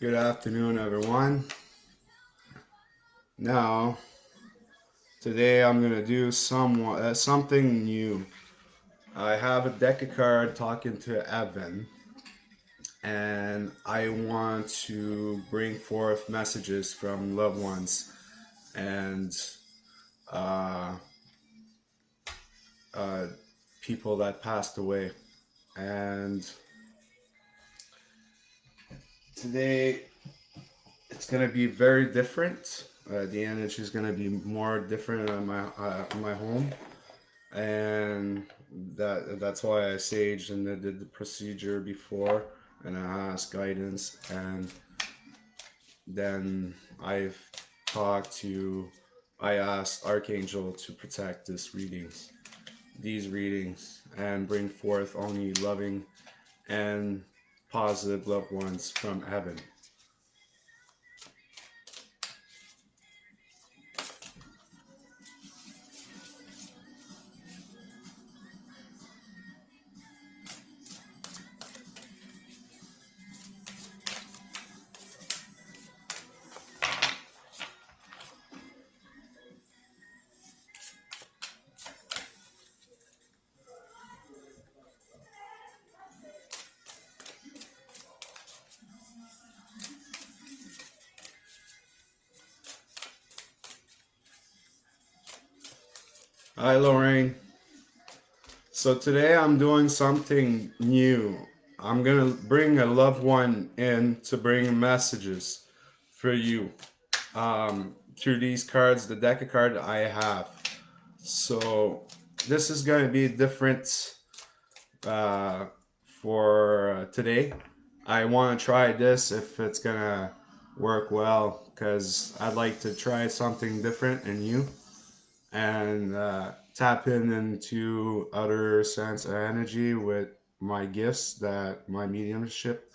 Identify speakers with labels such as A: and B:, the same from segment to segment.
A: Good afternoon, everyone. Now, today I'm gonna do something new. I have a deck of cards talking to Evan, and I want to bring forth messages from loved ones and uh, uh, people that passed away. And today it's gonna be very different. The energy is gonna be more different in my home, and that's why I saged and I did the procedure before, and I asked guidance, and then I've talked to I asked Archangel to protect these readings, and bring forth only loving and positive loved ones from heaven. Hi, Lorraine. So today I'm doing something new. I'm gonna bring a loved one in to bring messages for you through these cards, the deck of cards I have. So this is gonna be different uh, for today. I want to try this if it's gonna work well, because I'd like to try something different and new, and tap in into other sense of energy with my gifts, that my mediumship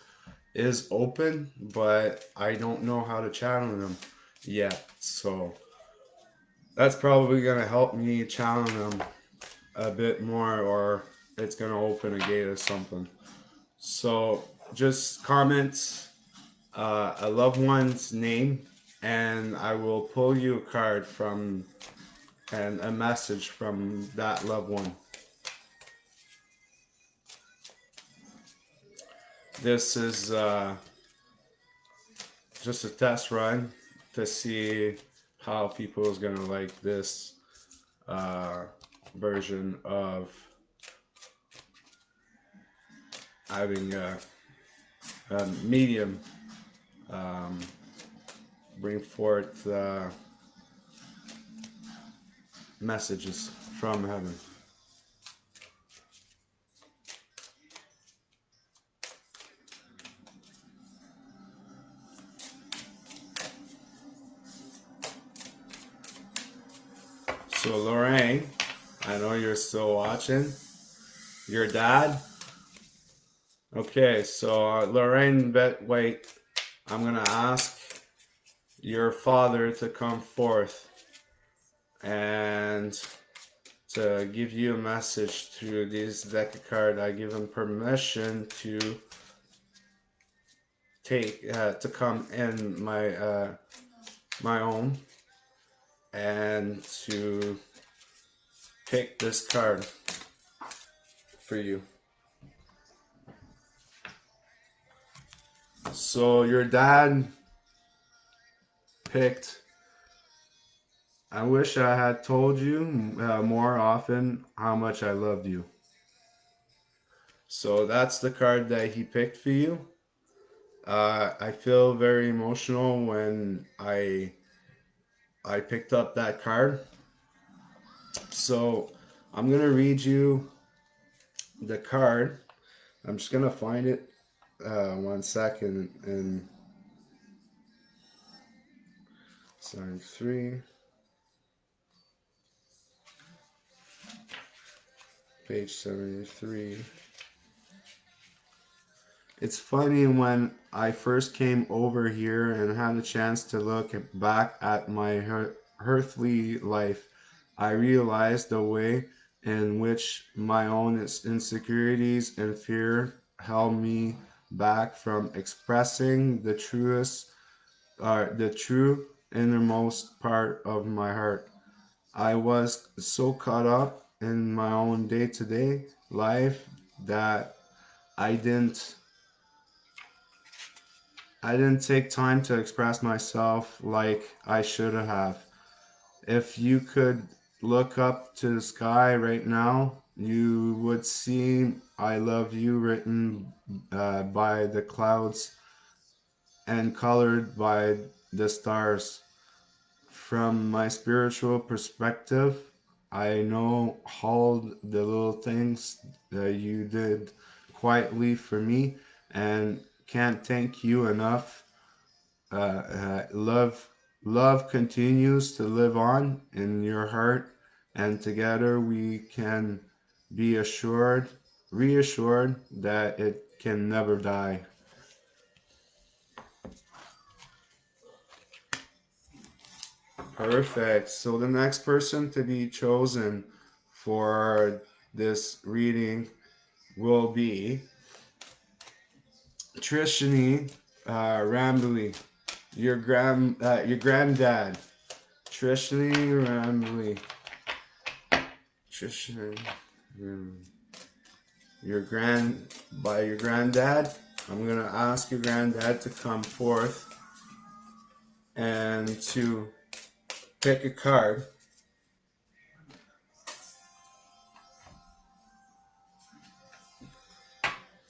A: is open, but I don't know how to channel them yet. So that's probably going to help me channel them a bit more, or it's going to open a gate or something. So just comment a loved one's name, and I will pull you a card from and a message from that loved one. This is just a test run to see how people is gonna like this uh, version of having a medium um, bring forth messages from heaven. So Lorraine, I know you're still watching. Your dad. Okay, so Lorraine, wait. I'm gonna ask your father to come forth and to give you a message through this deck of card. I give him permission to to come in my home and to pick this card for you. So your dad picked. I wish I had told you more often how much I loved you. So that's the card that he picked for you. I feel very emotional when I picked up that card. So I'm gonna read you the card. I'm just gonna find it 1 second, and sign 3, page 73. It's funny, when I first came over here and had a chance to look back at my earthly life, I realized the way in which my own insecurities and fear held me back from expressing the true innermost part of my heart. I was so caught up in my own day-to-day life that I didn't I didn't take time to express myself like I should have. If you could look up to the sky right now, you would see I love you written by the clouds and colored by the stars. From my spiritual perspective, I know all the little things that you did quietly for me and can't thank you enough. Love continues to live on in your heart, and together we can be reassured that it can never die. Perfect. So the next person to be chosen for this reading will be Trishani Rambly, your granddad. Trishani Rambly. Trishani, um, your grand by your granddad. I'm gonna ask your granddad to come forth and to pick a card.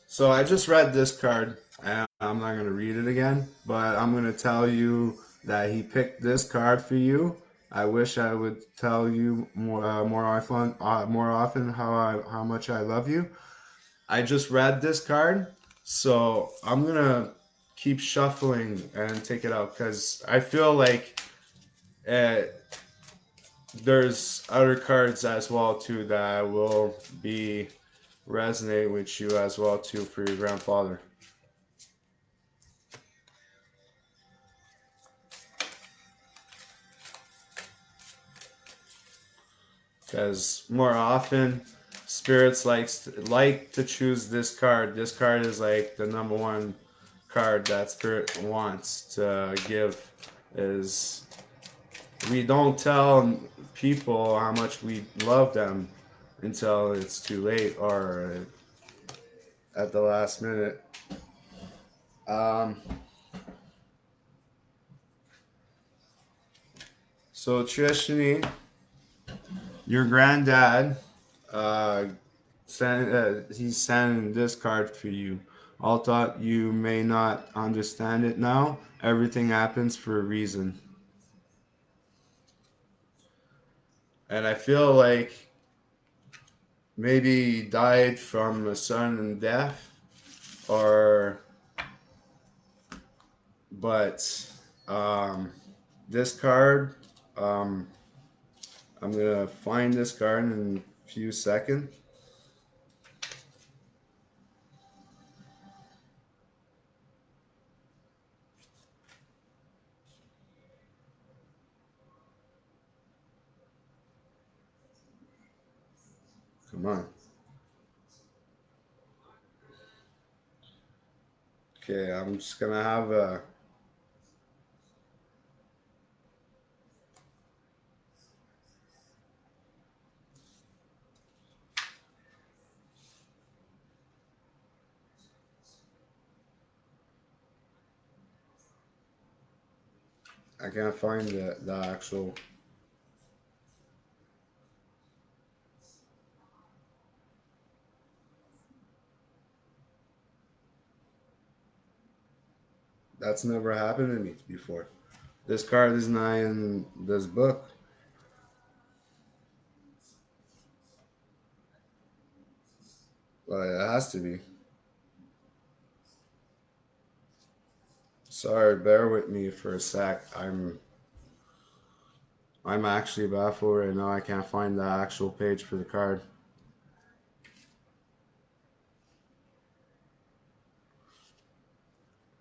A: So I just read this card, and I'm not gonna read it again, but I'm gonna tell you that he picked this card for you. I wish I would tell you more often how much I love you. I just read this card, so I'm gonna keep shuffling and take it out because I feel like uh, there's other cards as well too that will be resonate with you as well too for your grandfather. Because more often spirits like to choose this card. This card is like the number one card that spirit wants to give. Is we don't tell people how much we love them until it's too late or at the last minute. Um, so Trishni, your granddad uh, he's sending this card for you. Although you may not understand it now, everything happens for a reason. And I feel like maybe he died from a sudden death, or but um, this card, um, I'm gonna find this card in a few seconds. Come on. Okay, I'm just gonna have a. I can't find the actual. That's never happened to me before. This card is not in this book, but it has to be. Sorry, bear with me for a sec. I'm actually baffled right now. I can't find the actual page for the card.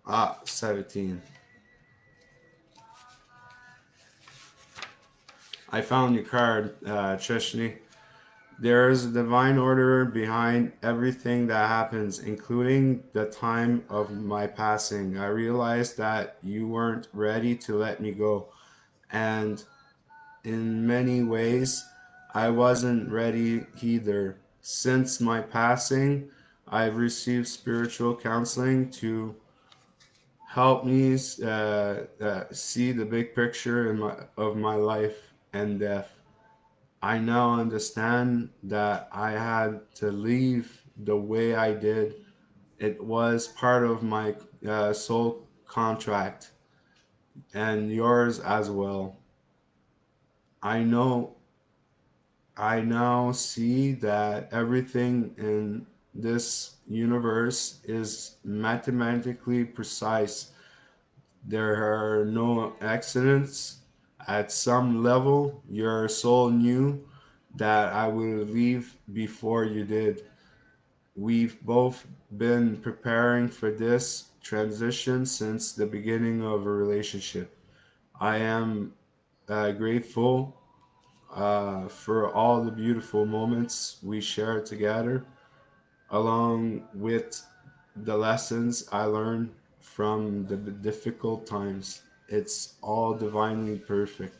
A: Ah, 17. I found your card, Trishni. There is a divine order behind everything that happens, including the time of my passing. I realized that you weren't ready to let me go, and in many ways, I wasn't ready either. Since my passing, I've received spiritual counseling to help me see the big picture of my life and death. I now understand that I had to leave the way I did. It was part of my soul contract and yours as well. I know I now see that everything in this universe is mathematically precise. There are no accidents. At some level, your soul knew that I would leave before you did. We've both been preparing for this transition since the beginning of a relationship. I am grateful for all the beautiful moments we shared together, along with the lessons I learned from the difficult times. It's all divinely perfect.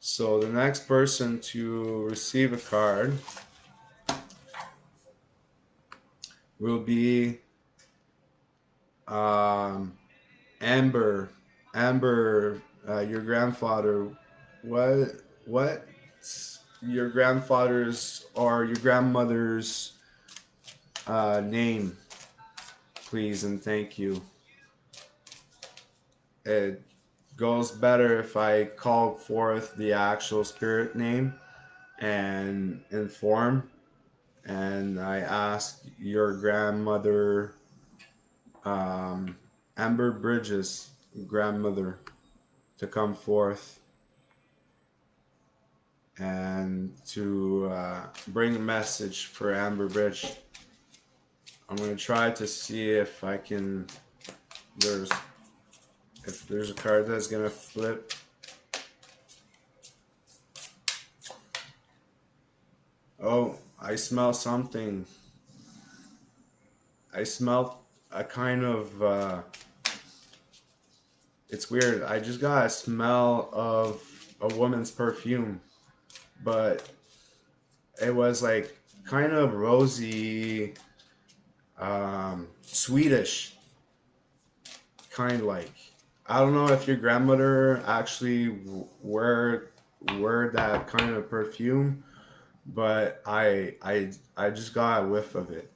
A: So, the next person to receive a card will be um, Amber. Amber, your grandfather. What's your grandfather's or your grandmother's name, please, and thank you. It goes better if I call forth the actual spirit name and inform, and I ask your grandmother, um, Amber Bridges' grandmother, to come forth and to bring a message for Amber Bridge. I'm gonna try to see if I can. There's if there's a card that's gonna flip. Oh, I smell something. I smell a kind of. It's weird. I just got a smell of a woman's perfume, but it was like kind of rosy, Swedish, kind of like. I don't know if your grandmother actually wear that kind of perfume, but I just got a whiff of it,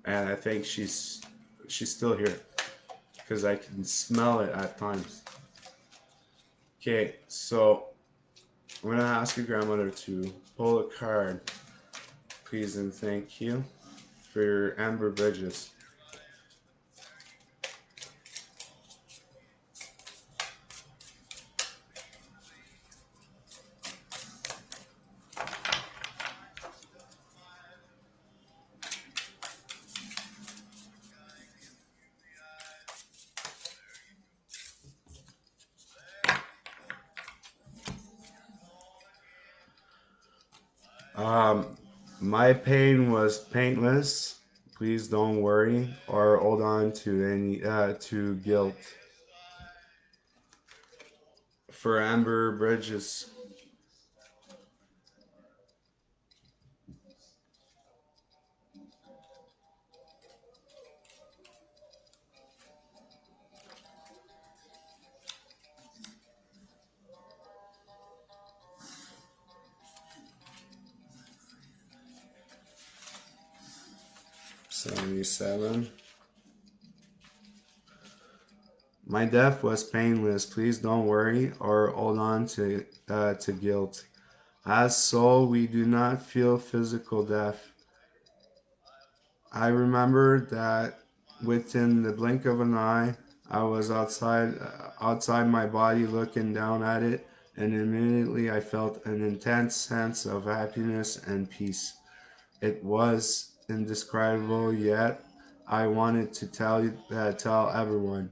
A: and I think she's still here because I can smell it at times. Okay, so I'm gonna ask your grandmother to pull a card, please, and thank you for your Amber Bridges. Um, my pain was painless. Please don't worry or hold on to any to guilt. For Amber Bridges, 77. My death was painless. Please don't worry or hold on to guilt. As soul, we do not feel physical death. I remember that within the blink of an eye, I was outside my body looking down at it, and immediately I felt an intense sense of happiness and peace. It was indescribable, yet I wanted to tell everyone.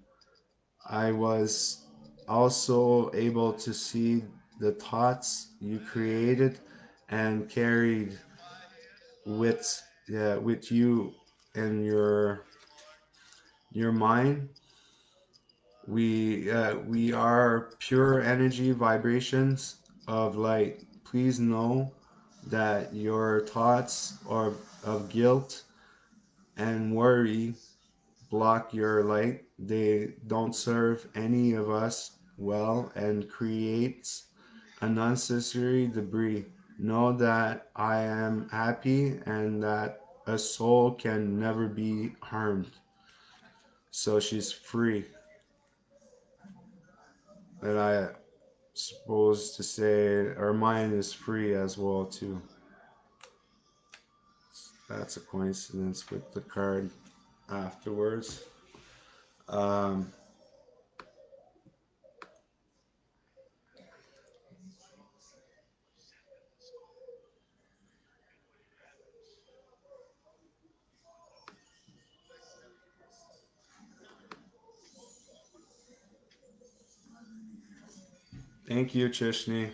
A: I was also able to see the thoughts you created and carried with you in your mind. We are pure energy vibrations of light. Please know that your thoughts of guilt and worry block your light. They don't serve any of us well and creates unnecessary debris. Know that I am happy and that a soul can never be harmed. So she's free. And I suppose to say our mind is free as well too. That's a coincidence with the card afterwards. Um, thank you, Chishni.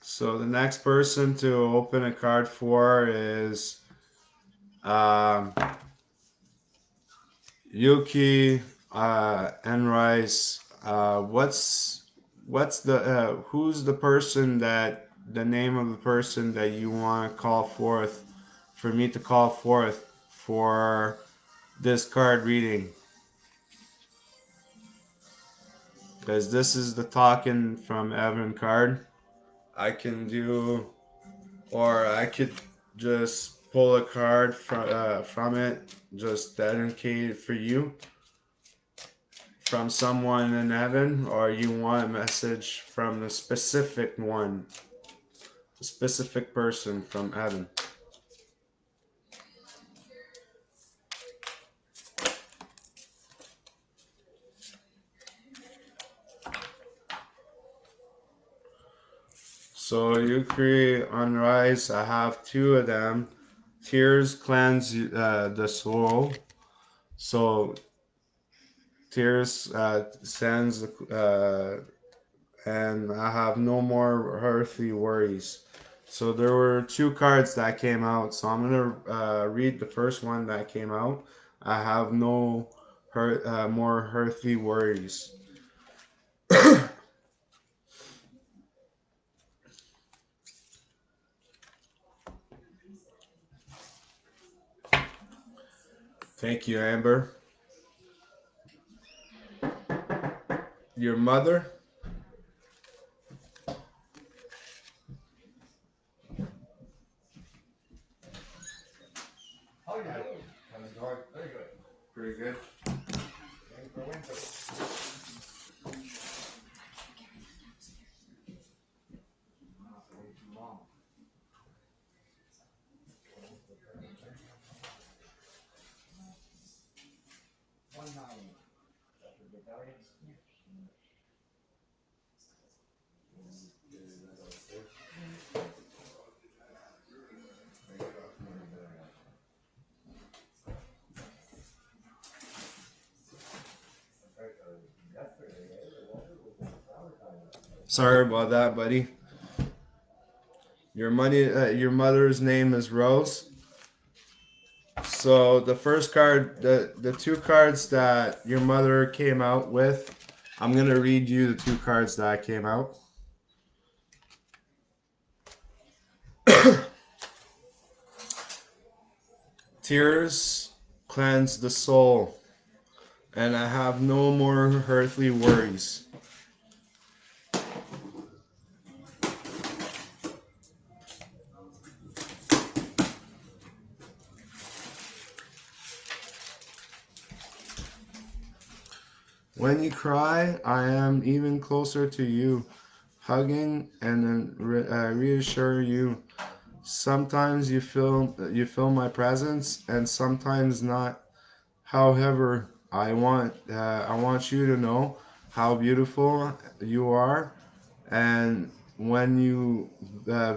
A: So the next person to open a card for is um, Yuki Enrice. What's the who's the person that the name of the person that you want to call forth for me to call forth for this card reading? Because this is the talking from Evan card. I can do, or I could just pull a card from it, just dedicate it for you from someone in heaven, or you want a message from a specific one, a specific person from heaven. So you create Unrise. I have two of them. Tears cleanse the soul. So tears sends and I have no more earthly worries. So there were two cards that came out. So I'm gonna read the first one that came out. I have no more earthly worries. Thank you, Amber. Your mother. Pretty good. Sorry about that, buddy. Your mother's name is Rose. So the first card, the two cards that your mother came out with, I'm gonna read you the two cards that came out. Tears cleanse the soul, and I have no more earthly worries. When you cry, I am even closer to you, hugging and reassure you. Sometimes you feel my presence, and sometimes not. However, I want you to know how beautiful you are, and when you are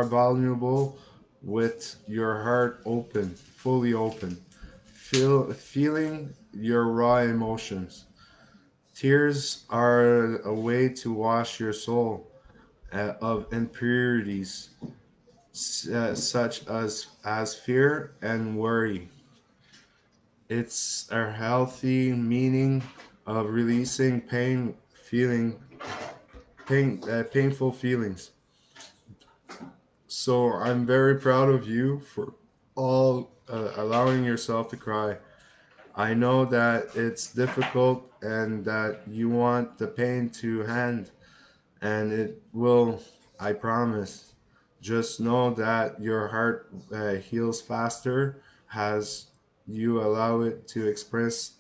A: vulnerable, with your heart open, fully open, feeling your raw emotions. Tears are a way to wash your soul, of impurities such as fear and worry. It's a healthy meaning of releasing painful feelings. So I'm very proud of you for all allowing yourself to cry. I know that it's difficult and that you want the pain to end, and it will, I promise. Just know that your heart heals faster as you allow it to experience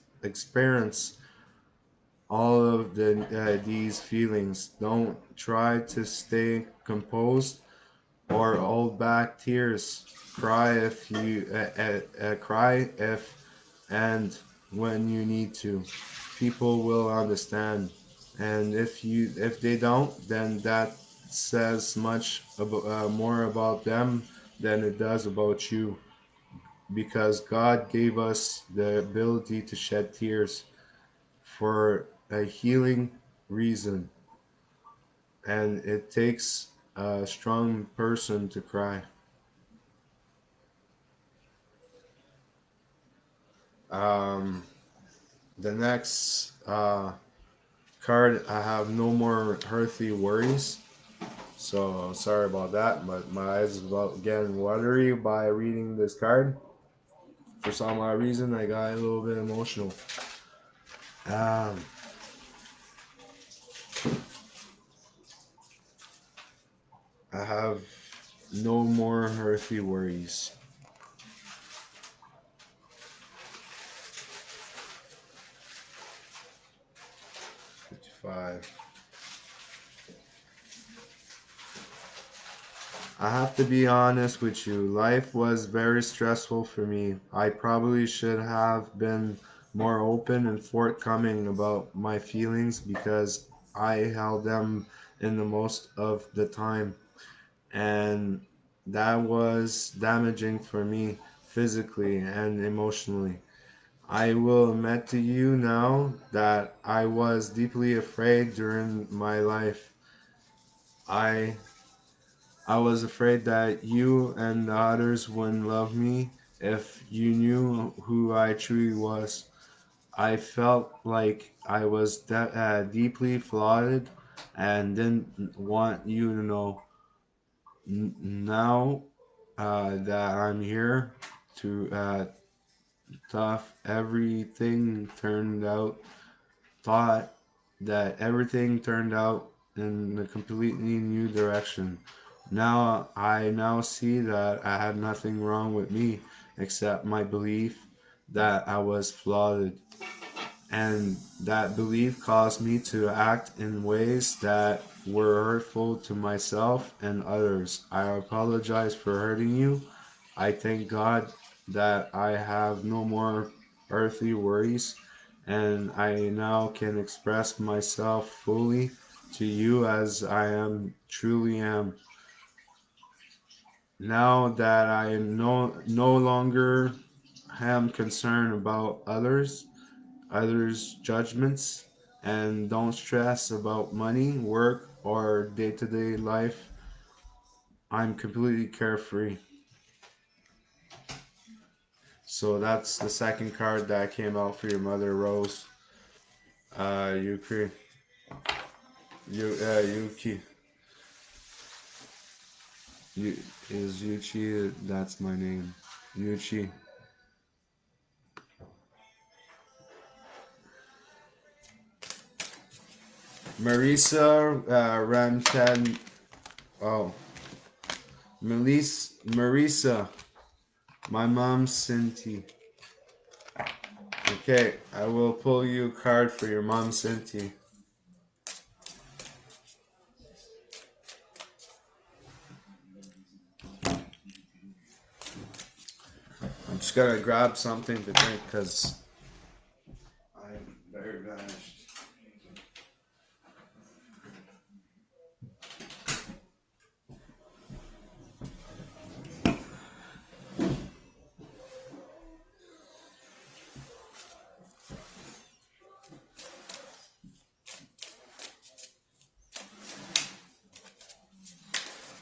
A: all of these feelings. Don't try to stay composed or hold back tears. Cry if and when you need to. People will understand, and if they don't, then that says more about them than it does about you. Because God gave us the ability to shed tears for a healing reason, and it takes a strong person to cry. Um, the next card, I have no more earthly worries. So sorry about that, but my eyes is about getting watery by reading this card. For some odd reason, I got a little bit emotional. Um, I have no more earthly worries. 55. I have to be honest with you. Life was very stressful for me. I probably should have been more open and forthcoming about my feelings because I held them in the most of the time. And that was damaging for me physically and emotionally. I will admit to you now that I was deeply afraid during my life. I I was afraid that you and the others wouldn't love me if you knew who I truly was. I felt like I was deeply flawed and didn't want you to know. Now that I'm here to tough, thought that everything turned out in a completely new direction. I now see that I had nothing wrong with me except my belief that I was flawed, and that belief caused me to act in ways that were hurtful to myself and others. I apologize for hurting you. I thank God that I have no more earthly worries, and I now can express myself fully to you as I am truly am. Now that I no longer am concerned about others' judgments, and don't stress about money, work, or day to day life. I'm completely carefree. So that's the second card that came out for your mother, Rose. Yuki. Yuki. You, is Yuchi, that's my name. Yuchi. Marisa Ramchan. Oh. Marisa. My mom, Cinti. Okay, I will pull you a card for your mom, Cinti. I'm just gonna grab something to drink because I'm very vanished.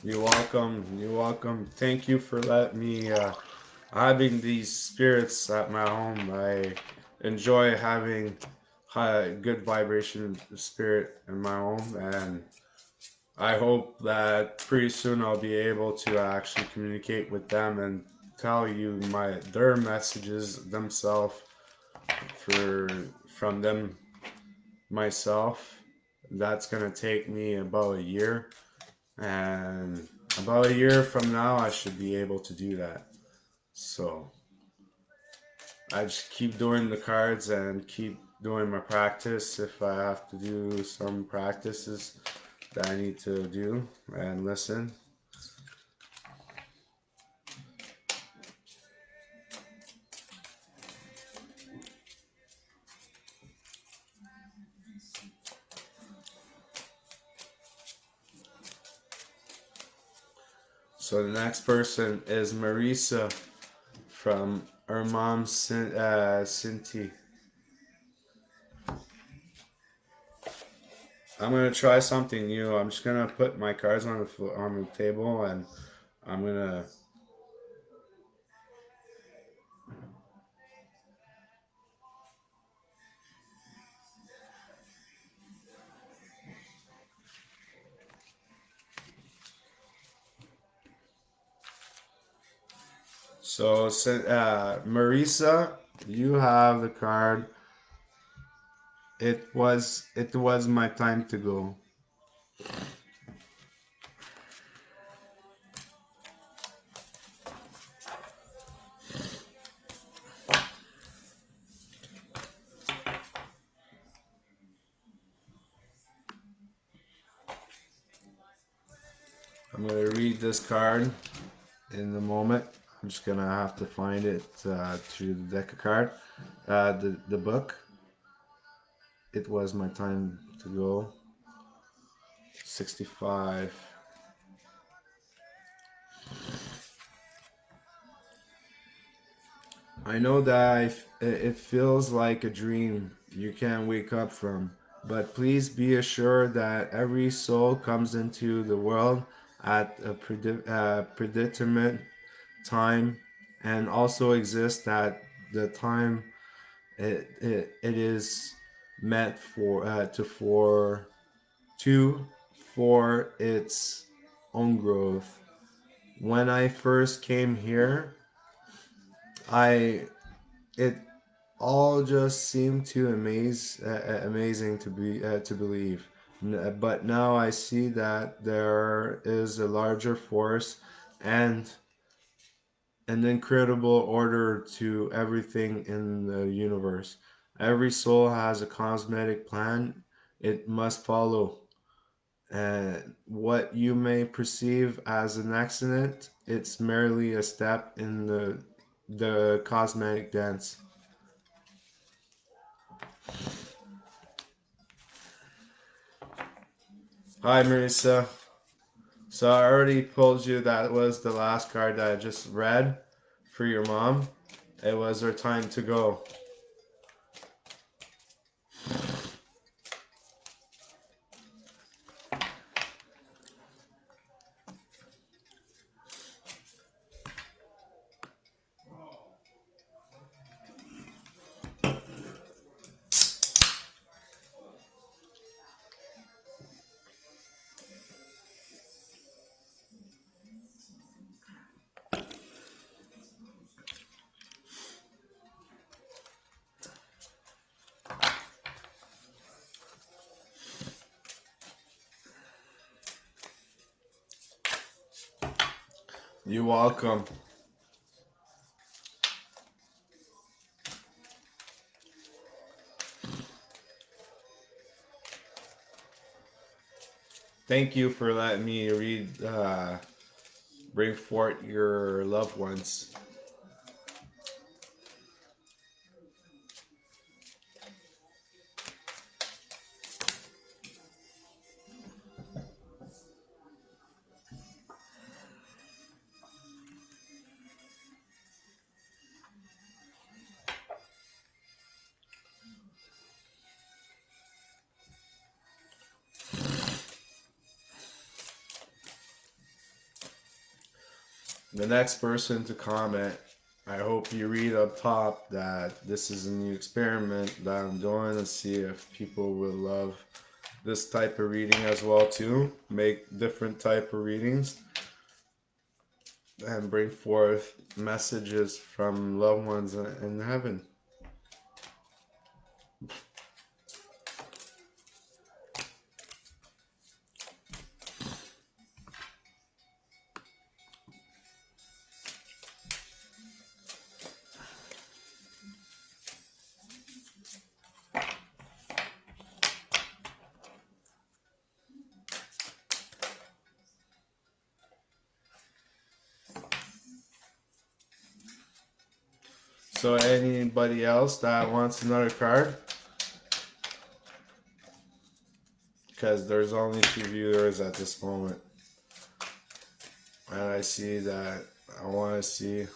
A: You're welcome. You're welcome. Thank you for letting me having these spirits at my home. I enjoy having good vibration spirit in my home, and I hope that pretty soon I'll be able to actually communicate with them and tell you their messages themselves for from them myself. That's gonna take me about a year, and about a year from now I should be able to do that. So I just keep doing the cards and keep doing my practice. If I have to do some practices that I need to do and listen. So the next person is Marisa from her mom, Cinti. I'm gonna try something new. I'm just gonna put my cards on the table, and I'm gonna. So, Marisa, you have the card. It was my time to go. I'm gonna read this card in a moment. I'm just gonna have to find it through the deck of card, the book. It was my time to go. 65. I know that it feels like a dream you can't wake up from, but please be assured that every soul comes into the world at a predetermined time and also exists at the time it is meant for to for its own growth. When I first came here, I it all just seemed too amazing to believe. But now I see that there is a larger force and an incredible order to everything in the universe. Every soul has a cosmetic plan it must follow. And what you may perceive as an accident, it's merely a step in the cosmetic dance. Hi, Marissa. So I already told you that was the last card that I just read for your mom. It was her time to go. You're welcome. Thank you for letting me bring forth your loved ones. The next person to comment, I hope you read up top that this is a new experiment that I'm doing to see if people will love this type of reading as well too. Make different type of readings and bring forth messages from loved ones in heaven. So anybody else that wants another card? Because there's only 2 viewers at this moment. And I see that I want to see.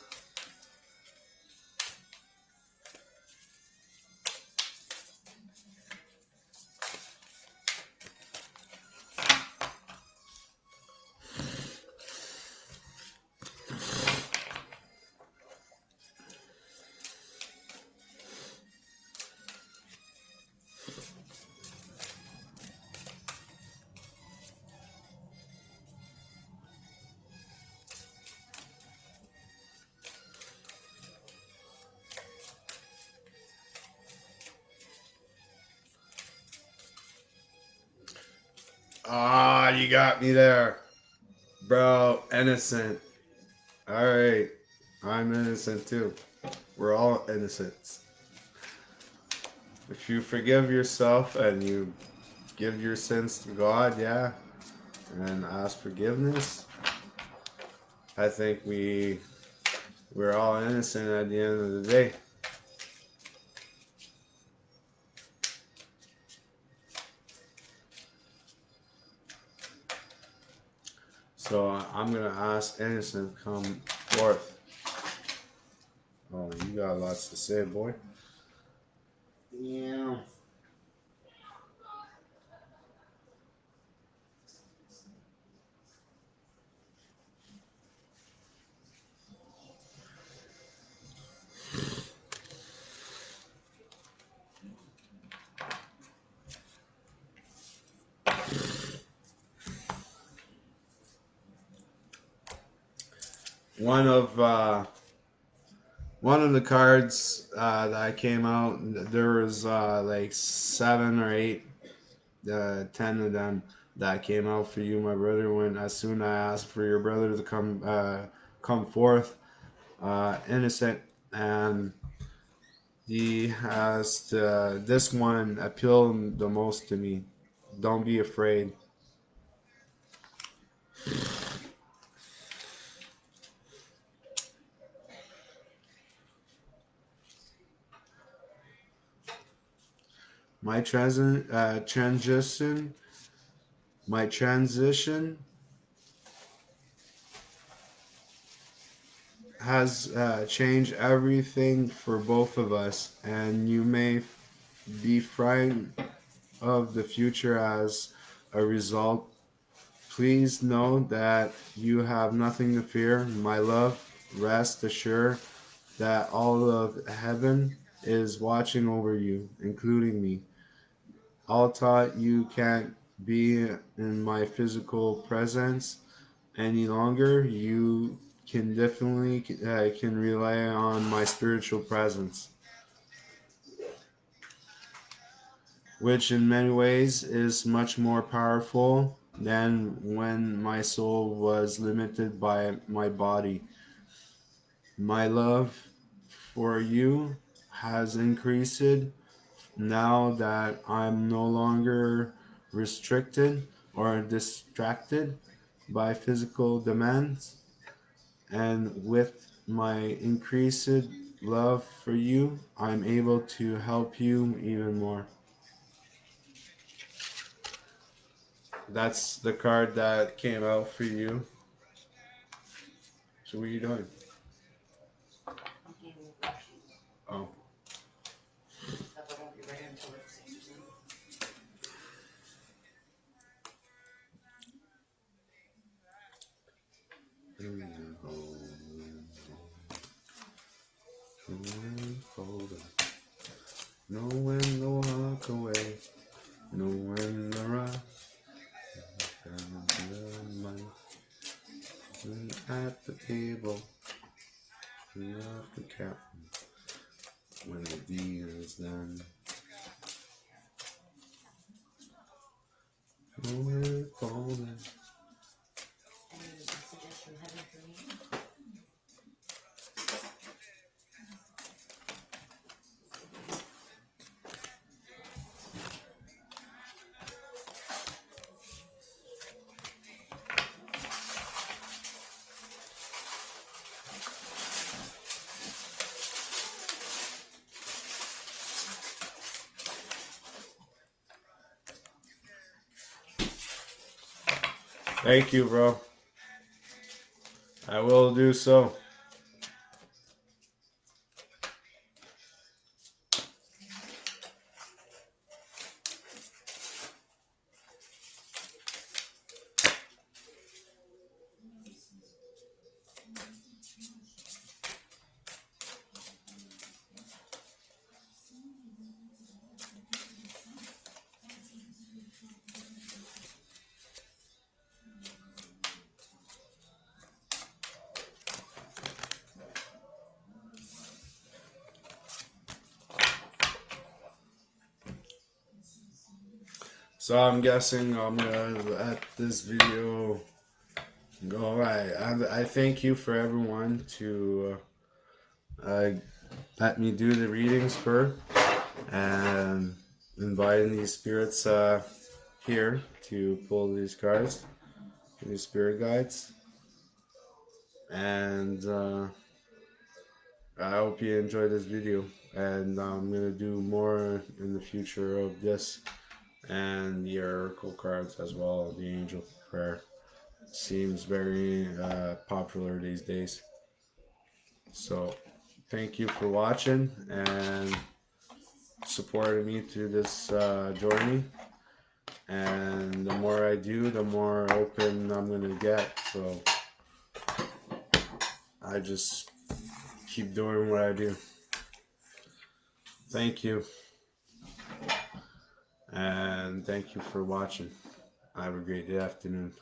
A: Ah, you got me there. Bro, innocent. Alright. I'm innocent too. We're all innocent. If you forgive yourself and you give your sins to God, yeah, and ask forgiveness, I think we're all innocent at the end of the day. So I'm gonna ask innocent to come forth. Oh, you got lots to say, boy. Yeah. One of one of the cards that came out, there was like 7 or 8, 10 of them that came out for you, my brother. When as soon I asked for your brother to come forth, innocent, and he has this one appealed the most to me. Don't be afraid. My transition, my transition has changed everything for both of us, and you may be frightened of the future as a result. Please know that you have nothing to fear, my love. Rest assured that all of heaven is watching over you, including me. Although you can't be in my physical presence any longer, you can definitely can rely on my spiritual presence, which in many ways is much more powerful than when my soul was limited by my body. My love for you has increased now that I'm no longer restricted or distracted by physical demands. And with my increased love for you, I'm able to help you even more. That's the card that came out for you. So what are you doing? Oh. Know when to walk away, know when to run. At the table, we love the captain when the deed is done. Know when to fold it. Thank you, bro. I will do so. So I'm guessing I'm gonna let this video go. I thank you for everyone to let me do the readings for and inviting these spirits here to pull these cards, these spirit guides, and I hope you enjoyed this video. And I'm gonna do more in the future of this and the oracle cards as well. The angel prayer seems very popular these days. So thank you for watching and supporting me through this journey. And the more I do, the more open I'm gonna get. So I just keep doing what I do. Thank you. And thank you for watching. Have a great afternoon.